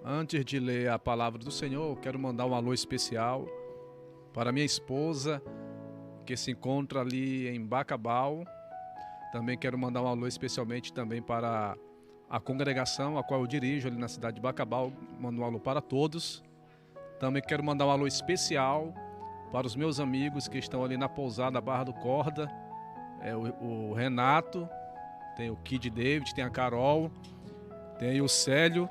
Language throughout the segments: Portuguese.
Antes de ler a palavra do Senhor, eu quero mandar um alô especial para minha esposa, que se encontra ali em Bacabal. Também quero mandar um alô especialmente também para a congregação a qual eu dirijo ali na cidade de Bacabal. Mando um alô para todos. Também quero mandar um alô especial para os meus amigos que estão ali na pousada Barra do Corda. O Renato, tem o Kid David, tem a Carol, tem o Célio.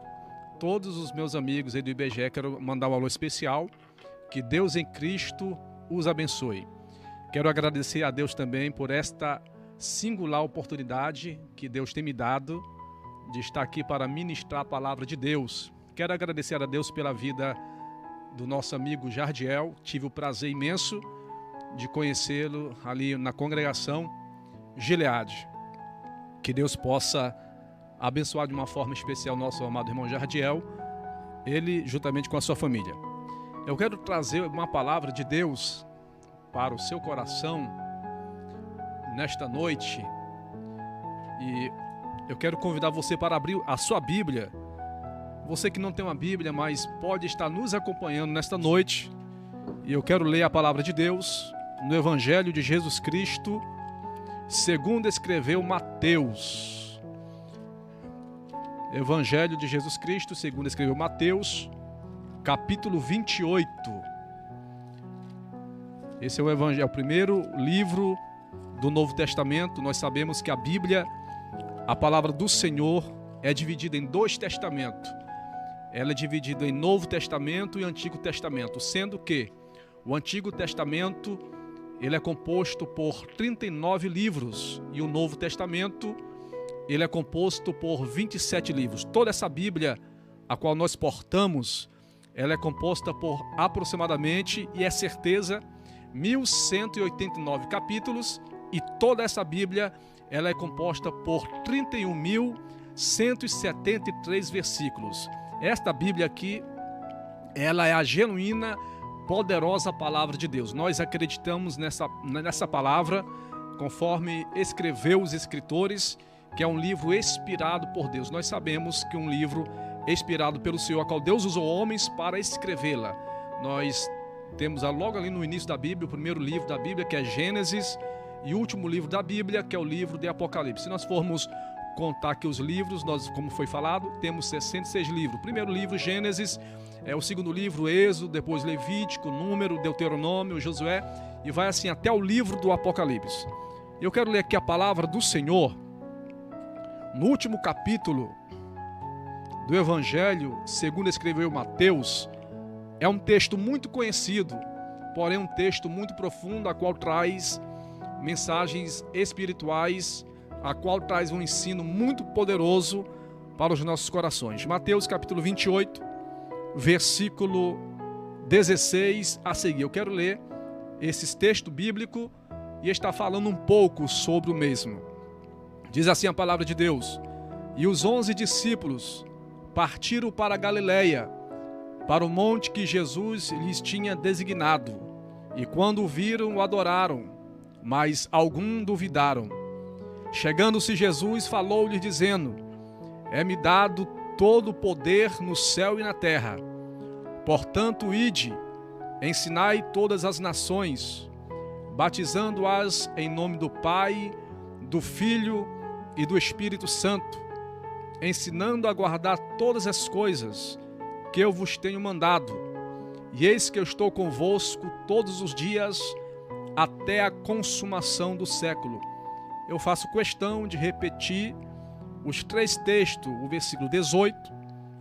Todos os meus amigos aí do IBGE, quero mandar um alô especial. Que Deus em Cristo os abençoe. Quero agradecer a Deus também por esta singular oportunidade que Deus tem me dado de estar aqui para ministrar a palavra de Deus. Quero agradecer a Deus pela vida do nosso amigo Jardiel. Tive o prazer imenso de conhecê-lo ali na congregação Gileade. Que Deus possa abençoar de uma forma especial nosso amado irmão Jardiel, ele juntamente com a sua família. Eu quero trazer uma palavra de Deus para o seu coração nesta noite, e eu quero convidar você para abrir a sua Bíblia. Você que não tem uma Bíblia, mas pode estar nos acompanhando nesta noite, e eu quero ler a palavra de Deus no Evangelho de Jesus Cristo, segundo escreveu Mateus. Evangelho de Jesus Cristo, segundo escreveu Mateus, capítulo 28. Esse é o Evangelho, é o primeiro livro do Novo Testamento. Nós sabemos que a Bíblia, a palavra do Senhor, é dividida em dois testamentos. Ela é dividida em Novo Testamento e Antigo Testamento, sendo que o Antigo Testamento ele é composto por 39 livros e o Novo Testamento ele é composto por 27 livros. Toda essa Bíblia a qual nós portamos, ela é composta por aproximadamente, e é certeza, 1189 capítulos, e toda essa Bíblia ela é composta por 31.173 versículos. Esta Bíblia aqui, ela é a genuína, poderosa palavra de Deus. Nós acreditamos nessa palavra, conforme escreveu os escritores, que é um livro inspirado por Deus. Nós sabemos que um livro inspirado pelo Senhor, a qual Deus usou homens para escrevê-la. Nós temos logo ali no início da Bíblia, o primeiro livro da Bíblia, que é Gênesis, e o último livro da Bíblia, que é o livro de Apocalipse. Se nós formos contar aqui os livros, nós, como foi falado, temos 66 livros. O primeiro livro, Gênesis, é o segundo livro, Êxodo, depois Levítico, Número, Deuteronômio, Josué, e vai assim até o livro do Apocalipse. Eu quero ler aqui a palavra do Senhor, no último capítulo do Evangelho, segundo escreveu Mateus. É um texto muito conhecido, porém um texto muito profundo, a qual traz mensagens espirituais, a qual traz um ensino muito poderoso para os nossos corações. Mateus capítulo 28, versículo 16 a seguir. Eu quero ler esse texto bíblico e estar falando um pouco sobre o mesmo. Diz assim a palavra de Deus: E os 11 discípulos partiram para a Galileia, para o monte que Jesus lhes tinha designado. E quando o viram, o adoraram, mas alguns duvidaram. Chegando-se Jesus, falou-lhes dizendo: É-me dado todo o poder no céu e na terra. Portanto, ide, ensinai todas as nações, batizando-as em nome do Pai, do Filho e do Espírito Santo, ensinando a guardar todas as coisas que eu vos tenho mandado. E eis que eu estou convosco todos os dias até a consumação do século. Eu faço questão de repetir os três textos, o versículo 18,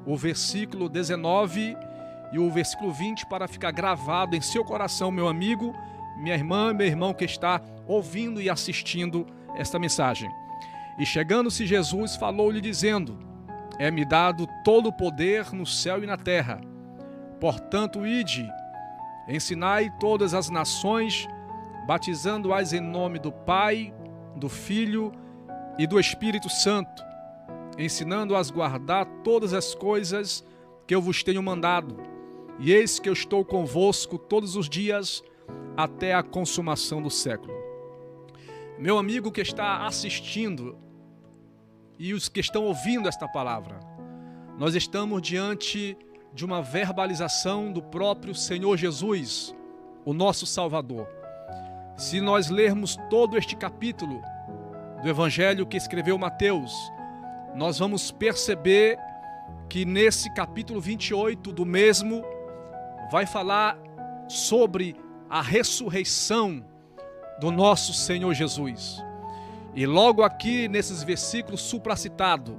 o versículo 19 e o versículo 20, para ficar gravado em seu coração, meu amigo, minha irmã, meu irmão que está ouvindo e assistindo esta mensagem. E chegando-se Jesus, falou-lhe dizendo: É-me dado todo o poder no céu e na terra. Portanto, ide, ensinai todas as nações, batizando-as em nome do Pai, do Filho e do Espírito Santo, ensinando-as a guardar todas as coisas que eu vos tenho mandado. E eis que eu estou convosco todos os dias até a consumação do século. Meu amigo que está assistindo e os que estão ouvindo esta palavra, Nós estamos diante de uma verbalização do próprio Senhor Jesus, o nosso Salvador. Se nós lermos todo este capítulo do Evangelho que escreveu Mateus, nós vamos perceber que nesse capítulo 28 do mesmo vai falar sobre a ressurreição do nosso Senhor Jesus. E logo aqui nesses versículos supracitados,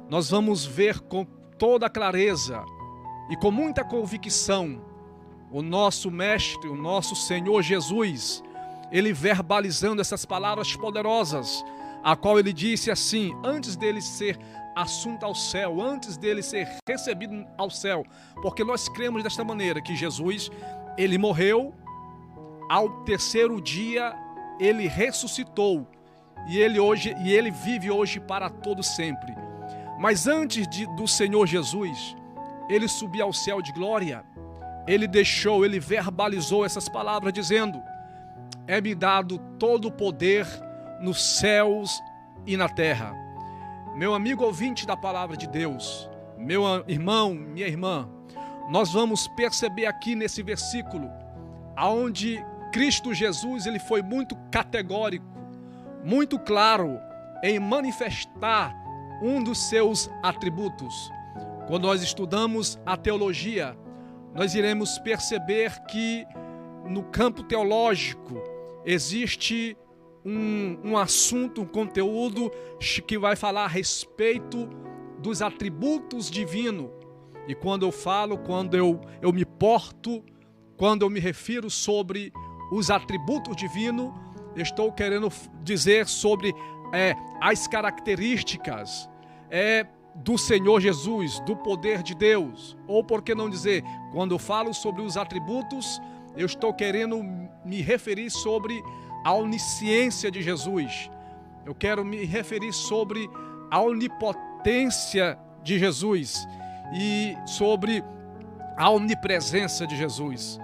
nós vamos ver com toda clareza e com muita convicção o nosso Mestre, o nosso Senhor Jesus, ele verbalizando essas palavras poderosas, a qual ele disse assim, antes dele ser assunto ao céu, antes dele ser recebido ao céu, porque nós cremos desta maneira, que Jesus, ele morreu, ao terceiro dia ele ressuscitou, e ele vive hoje para todo sempre. Mas antes do Senhor Jesus, ele subiu ao céu de glória, ele verbalizou essas palavras dizendo, é-me dado todo o poder nos céus e na terra. Meu amigo ouvinte da palavra de Deus, meu irmão, minha irmã, nós vamos perceber aqui nesse versículo, aonde Cristo Jesus ele foi muito categórico, muito claro em manifestar um dos seus atributos. Quando nós estudamos a teologia, nós iremos perceber que no campo teológico existe um assunto, um conteúdo que vai falar a respeito dos atributos divinos. E quando eu falo, quando eu me porto, quando eu me refiro sobre os atributos divinos, estou querendo dizer sobre as características do Senhor Jesus, do poder de Deus. Ou por que não dizer, quando eu falo sobre os atributos, eu estou querendo me referir sobre a onisciência de Jesus. Eu quero me referir sobre a onipotência de Jesus e sobre a onipresença de Jesus.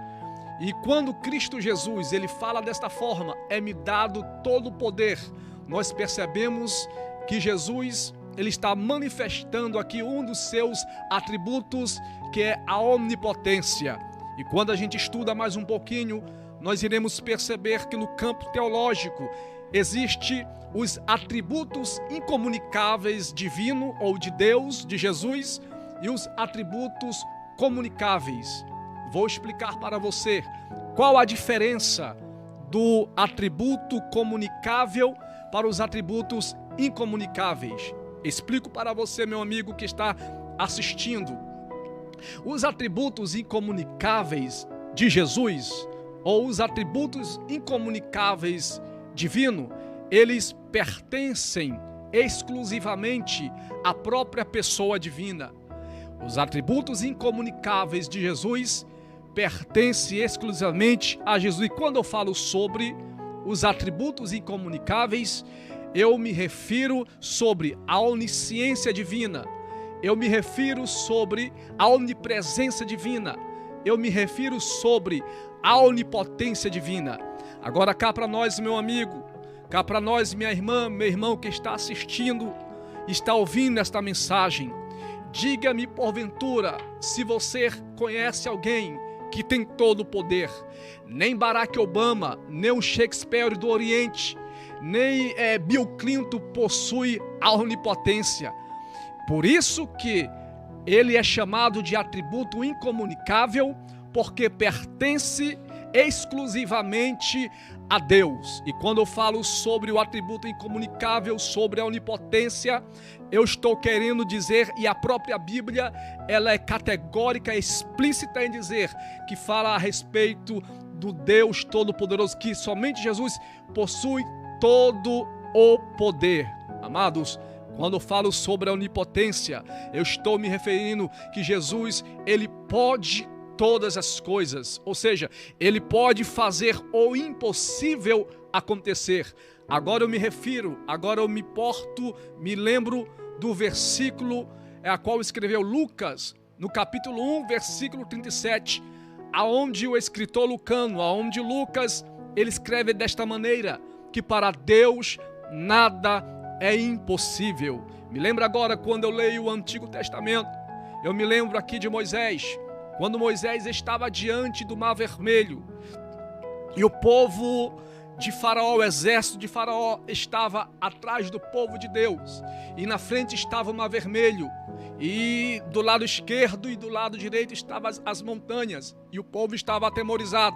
E quando Cristo Jesus, ele fala desta forma, é-me dado todo o poder, nós percebemos que Jesus, ele está manifestando aqui um dos seus atributos, que é a onipotência. E quando a gente estuda mais um pouquinho, nós iremos perceber que no campo teológico existe os atributos incomunicáveis divino ou de Deus, de Jesus, e os atributos comunicáveis. Vou explicar para você qual a diferença do atributo comunicável para os atributos incomunicáveis. Explico para você, meu amigo que está assistindo. Os atributos incomunicáveis de Jesus, ou os atributos incomunicáveis divino, eles pertencem exclusivamente à própria pessoa divina. Os atributos incomunicáveis de Jesus pertencem exclusivamente a Jesus. E quando eu falo sobre os atributos incomunicáveis, eu me refiro sobre a onisciência divina, eu me refiro sobre a onipresença divina, eu me refiro sobre a onipotência divina. Agora cá para nós, meu amigo, cá para nós, minha irmã, meu irmão que está assistindo, está ouvindo esta mensagem, diga-me porventura se você conhece alguém que tem todo o poder. Nem Barack Obama, nem o Shakespeare do Oriente, nem Bill Clinton possui a onipotência. Por isso que ele é chamado de atributo incomunicável, porque pertence exclusivamente a Deus. E quando eu falo sobre o atributo incomunicável, sobre a onipotência, eu estou querendo dizer, e a própria Bíblia, ela é categórica, explícita em dizer, que fala a respeito do Deus Todo-Poderoso, que somente Jesus possui todo o poder. Amados, quando eu falo sobre a onipotência, eu estou me referindo que Jesus, ele pode todas as coisas, ou seja, ele pode fazer o impossível acontecer. Agora eu me refiro, agora eu me porto, me lembro do versículo a qual escreveu Lucas, no capítulo 1, versículo 37, aonde o escritor lucano, aonde Lucas, ele escreve desta maneira, que para Deus nada é impossível. Me lembra agora quando eu leio o Antigo Testamento, Eu me lembro aqui de Moisés, quando Moisés estava diante do Mar Vermelho e o povo de Faraó, o exército de Faraó estava atrás do povo de Deus e na frente estava o Mar Vermelho e do lado esquerdo e do lado direito estavam as montanhas e o povo estava atemorizado.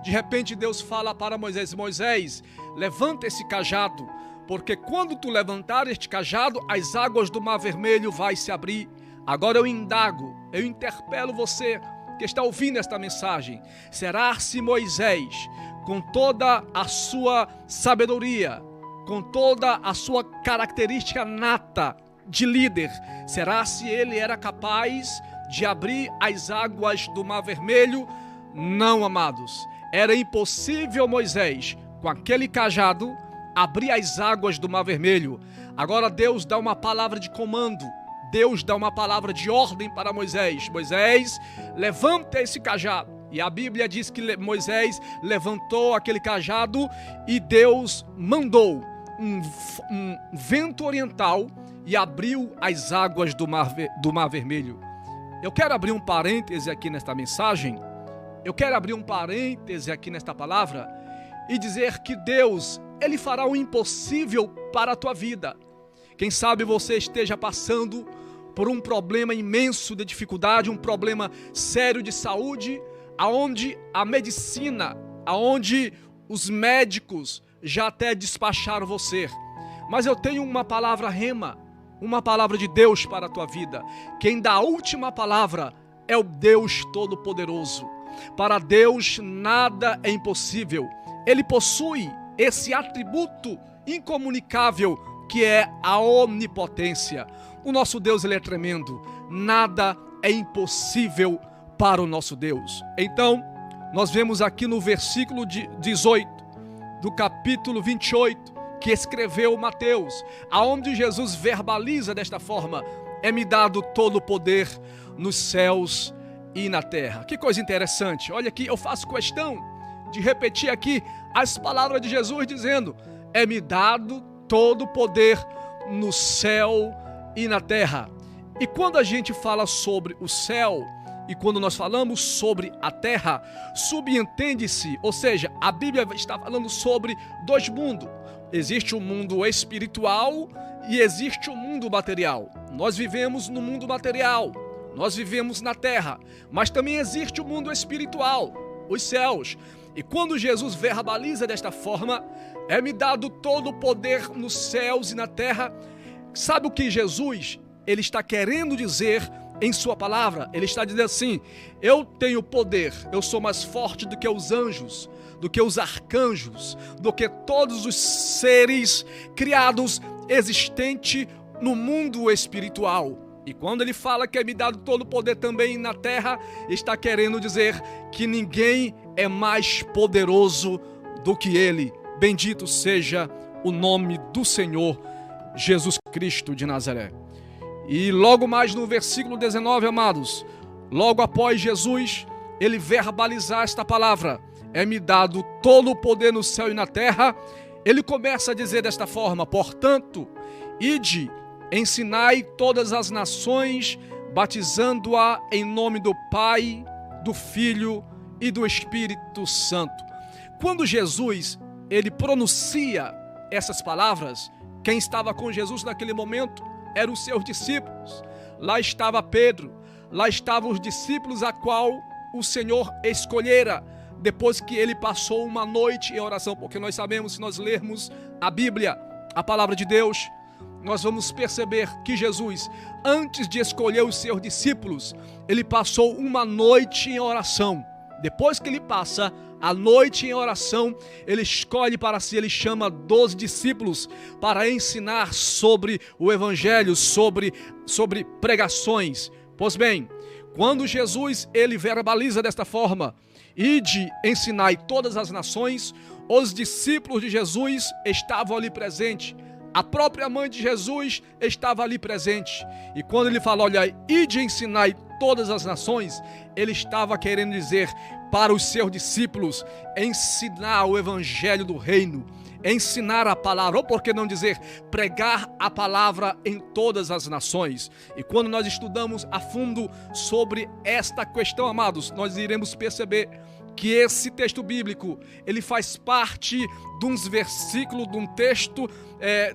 De repente Deus fala para Moisés: Moisés, levanta esse cajado, porque quando tu levantar este cajado, as águas do Mar Vermelho vai se abrir. Agora eu indago, eu interpelo você que está ouvindo esta mensagem. Será se Moisés, com toda a sua sabedoria, com toda a sua característica nata de líder, será se ele era capaz de abrir as águas do Mar Vermelho? Não, amados. Era impossível Moisés, com aquele cajado, abrir as águas do Mar Vermelho. Agora Deus dá uma palavra de comando. Deus dá uma palavra de ordem para Moisés. Moisés, levanta esse cajado. E a Bíblia diz que Moisés levantou aquele cajado e Deus mandou um vento oriental e abriu as águas do Mar Vermelho. Eu quero abrir um parêntese aqui nesta mensagem. Eu quero abrir um parêntese aqui nesta palavra e dizer que Deus, Ele fará o impossível para a tua vida. Quem sabe você esteja passando por um problema imenso de dificuldade, um problema sério de saúde, aonde a medicina, aonde os médicos já até despacharam você. Mas eu tenho uma palavra rema, uma palavra de Deus para a tua vida. Quem dá a última palavra é o Deus Todo-Poderoso. Para Deus nada é impossível. Ele possui esse atributo incomunicável que é a onipotência. O nosso Deus, ele é tremendo. Nada é impossível para o nosso Deus. Então, nós vemos aqui no versículo 18 do capítulo 28 que escreveu Mateus, aonde Jesus verbaliza desta forma: é-me dado todo o poder nos céus e na terra. Que coisa interessante. Olha aqui, eu faço questão de repetir aqui as palavras de Jesus dizendo: é-me dado todo o poder no céu e na terra. E quando a gente fala sobre o céu e quando nós falamos sobre a terra, subentende-se, ou seja, a Bíblia está falando sobre dois mundos. Existe o mundo espiritual e existe o mundo material. Nós vivemos no mundo material, nós vivemos na terra, mas também existe o mundo espiritual, os céus. E quando Jesus verbaliza desta forma: é-me dado todo o poder nos céus e na terra, sabe o que Jesus ele está querendo dizer em sua palavra? Ele está dizendo assim: eu tenho poder, eu sou mais forte do que os anjos, do que os arcanjos, do que todos os seres criados existentes no mundo espiritual. E quando ele fala que é me dado todo o poder também na terra, está querendo dizer que ninguém é mais poderoso do que ele. Bendito seja o nome do Senhor Jesus Cristo de Nazaré. E logo mais no versículo 19, amados, logo após Jesus, ele verbalizar esta palavra: é-me dado todo o poder no céu e na terra, ele começa a dizer desta forma: portanto, ide, ensinai todas as nações, batizando-a em nome do Pai, do Filho e do Espírito Santo. Quando Jesus, ele pronuncia essas palavras, quem estava com Jesus naquele momento eram os seus discípulos. Lá estava Pedro, lá estavam os discípulos a qual o Senhor escolhera, depois que ele passou uma noite em oração, porque nós sabemos, se nós lermos a Bíblia, a palavra de Deus, nós vamos perceber que Jesus, antes de escolher os seus discípulos, ele passou uma noite em oração. Depois que ele passa a noite em oração, ele escolhe para si, ele chama 12 discípulos para ensinar sobre o Evangelho, sobre pregações. Pois bem, quando Jesus ele verbaliza desta forma: ide, ensinai todas as nações, os discípulos de Jesus estavam ali presentes. A própria mãe de Jesus estava ali presente. E quando ele fala: olha, ide, ensinai todas as nações, ele estava querendo dizer para os seus discípulos ensinar o evangelho do reino, ensinar a palavra, ou por que não dizer, pregar a palavra em todas as nações. E quando nós estudamos a fundo sobre esta questão, amados, nós iremos perceber que esse texto bíblico, ele faz parte de uns versículos, de um texto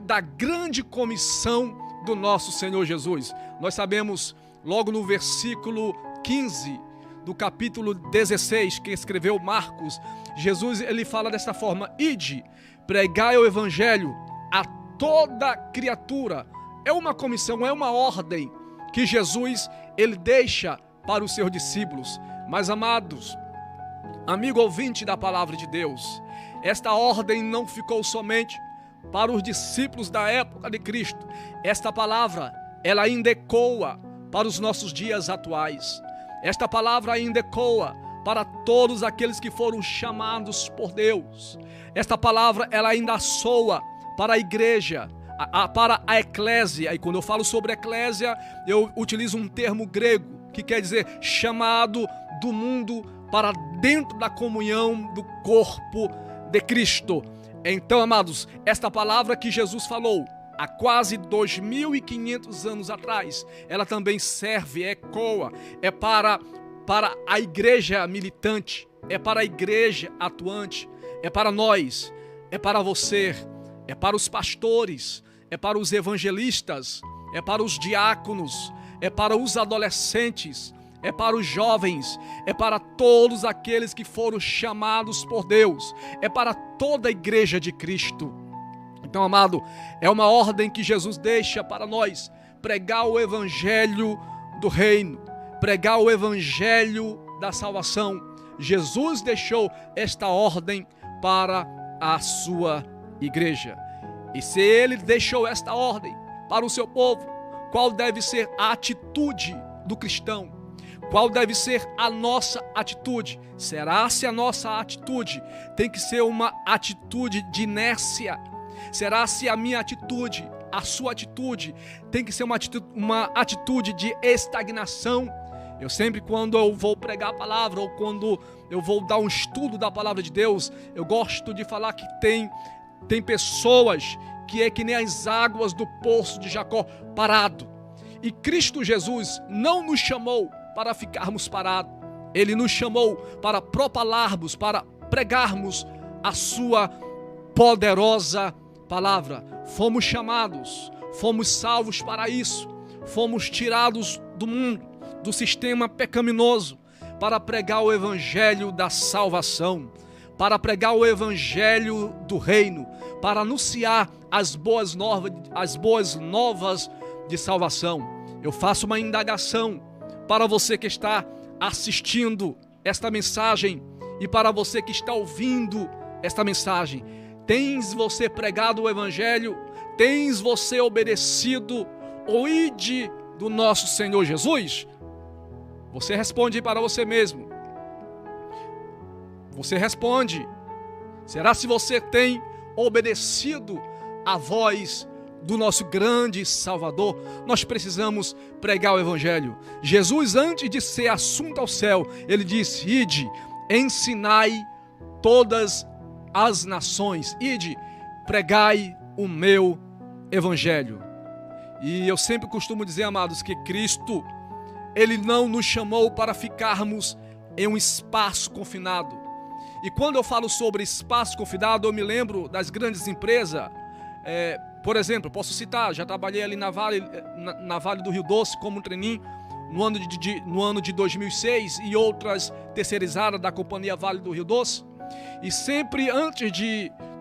da grande comissão do nosso Senhor Jesus. Nós sabemos, logo no versículo 15 do capítulo 16, que escreveu Marcos, Jesus, ele fala dessa forma: ide, pregai o evangelho a toda criatura. É uma comissão, é uma ordem que Jesus, ele deixa para os seus discípulos. Mas, amados, amigo ouvinte da palavra de Deus, esta ordem não ficou somente para os discípulos da época de Cristo. Esta palavra, ela ainda ecoa para os nossos dias atuais. Esta palavra ainda ecoa para todos aqueles que foram chamados por Deus. Esta palavra, ela ainda soa para a igreja, para a eclésia. E quando eu falo sobre eclésia, eu utilizo um termo grego que quer dizer chamado do mundo para dentro da comunhão do corpo de Cristo. Então, amados, esta palavra que Jesus falou há quase 2.500 anos atrás, ela também serve, ecoa, é para a igreja militante, é para a igreja atuante, é para nós, é para você, é para os pastores, é para os evangelistas, é para os diáconos, é para os adolescentes, é para os jovens, é para todos aqueles que foram chamados por Deus, é para toda a igreja de Cristo. Então, amado, é uma ordem que Jesus deixa para nós, pregar o evangelho do reino, pregar o evangelho da salvação. Jesus deixou esta ordem para a sua igreja. E se ele deixou esta ordem para o seu povo, qual deve ser a atitude do cristão? Qual deve ser a nossa atitude? Será se a nossa atitude tem que ser uma atitude de inércia? Será se a minha atitude, a sua atitude, tem que ser uma atitude de estagnação? Eu sempre, quando eu vou pregar a palavra, ou quando eu vou dar um estudo da palavra de Deus, eu gosto de falar que tem pessoas que é que nem as águas do poço de Jacó, parado. E Cristo Jesus não nos chamou para ficarmos parados. Ele nos chamou para propalarmos, para pregarmos a sua poderosa palavra. Fomos chamados, fomos salvos para isso. Fomos tirados do mundo, do sistema pecaminoso, para pregar o evangelho da salvação, para pregar o evangelho do reino, para anunciar as boas novas de salvação. Eu faço uma indagação para você que está assistindo esta mensagem e para você que está ouvindo esta mensagem. Tens você pregado o evangelho? Tens você obedecido o ide do nosso Senhor Jesus? Você responde para você mesmo. Você responde. Será se você tem obedecido a voz do nosso grande Salvador? Nós precisamos pregar o evangelho. Jesus, antes de ser assunto ao céu, ele disse: ide, ensinai todas as nações, ide, pregai o meu evangelho. E eu sempre costumo dizer, amados, que Cristo, ele não nos chamou para ficarmos em um espaço confinado. E quando eu falo sobre espaço confinado, eu me lembro das grandes empresas. Por exemplo, posso citar, já trabalhei ali na Vale do Rio Doce como treininho no ano de 2006 e outras terceirizadas da Companhia Vale do Rio Doce. E sempre antes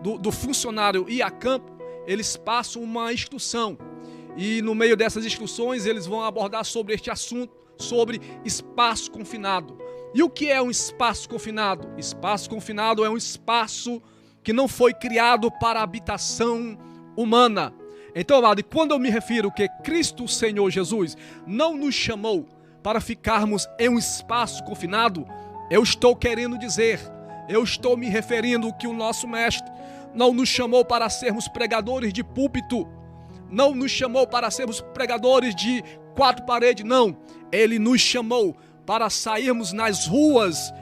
do funcionário ir a campo, eles passam uma instrução. E no meio dessas instruções eles vão abordar sobre este assunto, sobre espaço confinado. E o que é um espaço confinado? Espaço confinado é um espaço que não foi criado para habitação humana. Então, amado, e quando eu me refiro que Cristo Senhor Jesus não nos chamou para ficarmos em um espaço confinado, eu estou querendo dizer, eu estou me referindo que o nosso Mestre não nos chamou para sermos pregadores de púlpito, não nos chamou para sermos pregadores de quatro paredes, não. Ele nos chamou para sairmos nas ruas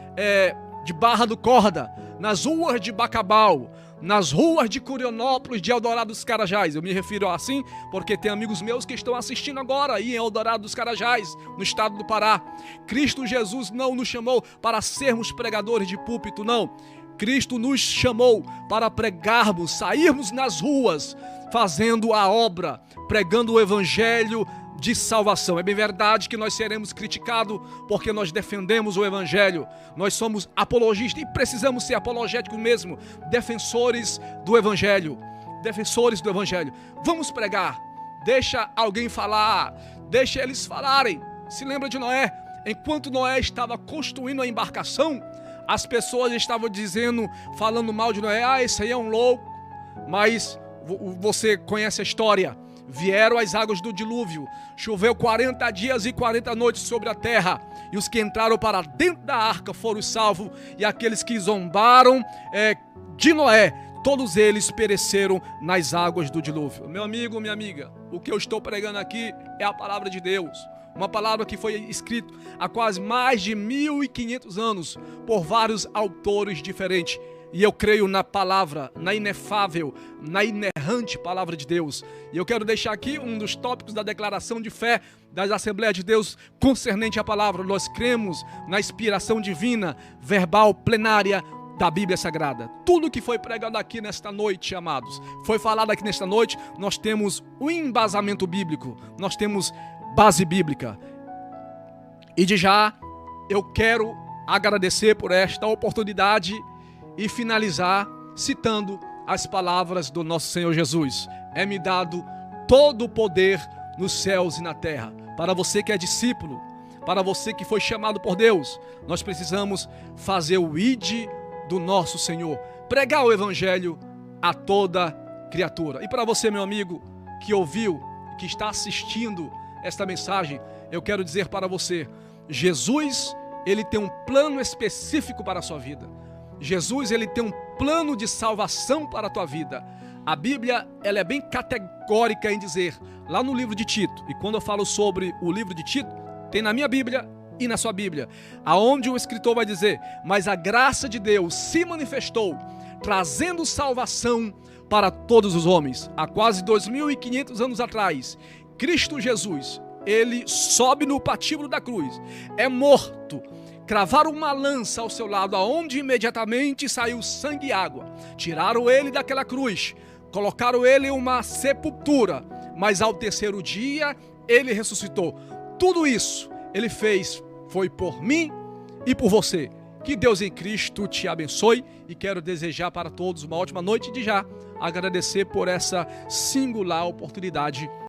de Barra do Corda, nas ruas de Bacabal, nas ruas de Curionópolis, de Eldorado dos Carajás. Eu me refiro assim porque tem amigos meus que estão assistindo agora aí em Eldorado dos Carajás, no estado do Pará. Cristo Jesus não nos chamou para sermos pregadores de púlpito, não. Cristo nos chamou para pregarmos, sairmos nas ruas, fazendo a obra, pregando o evangelho de salvação. É bem verdade que nós seremos criticados porque nós defendemos o evangelho. Nós somos apologistas e precisamos ser apologéticos mesmo, defensores do evangelho. Defensores do evangelho. Vamos pregar. Deixa alguém falar, deixa eles falarem. Se lembra de Noé? Enquanto Noé estava construindo a embarcação, as pessoas estavam dizendo, falando mal de Noé, esse aí é um louco. Mas você conhece a história. Vieram as águas do dilúvio, choveu 40 dias e 40 noites sobre a terra, e os que entraram para dentro da arca foram salvos, e aqueles que zombaram de Noé, todos eles pereceram nas águas do dilúvio. Meu amigo, minha amiga, o que eu estou pregando aqui é a palavra de Deus, uma palavra que foi escrita há quase mais de 1500 anos por vários autores diferentes. E eu creio na palavra, na inefável, na inerrante palavra de Deus. E eu quero deixar aqui um dos tópicos da declaração de fé das Assembleias de Deus concernente à palavra. Nós cremos na inspiração divina, verbal, plenária da Bíblia Sagrada. Tudo que foi pregado aqui nesta noite, amados, foi falado aqui nesta noite, nós temos um embasamento bíblico, nós temos base bíblica. E de já, eu quero agradecer por esta oportunidade e finalizar citando as palavras do nosso Senhor Jesus. É-me dado todo o poder nos céus e na terra. Para você que é discípulo, para você que foi chamado por Deus, nós precisamos fazer o ide do nosso Senhor, pregar o evangelho a toda criatura. E para você, meu amigo, que ouviu, que está assistindo esta mensagem, eu quero dizer para você, Jesus, ele tem um plano específico para a sua vida. Jesus, ele tem um plano de salvação para a tua vida. A Bíblia, ela é bem categórica em dizer, lá no livro de Tito, e quando eu falo sobre o livro de Tito, tem na minha Bíblia e na sua Bíblia, aonde o escritor vai dizer, mas a graça de Deus se manifestou, trazendo salvação para todos os homens. Há quase 2500 anos atrás, Cristo Jesus, ele sobe no patíbulo da cruz, é morto, cravaram uma lança ao seu lado, aonde imediatamente saiu sangue e água. Tiraram ele daquela cruz, colocaram ele em uma sepultura, mas ao terceiro dia ele ressuscitou. Tudo isso ele fez, foi por mim e por você. Que Deus em Cristo te abençoe e quero desejar para todos uma ótima noite e de já agradecer por essa singular oportunidade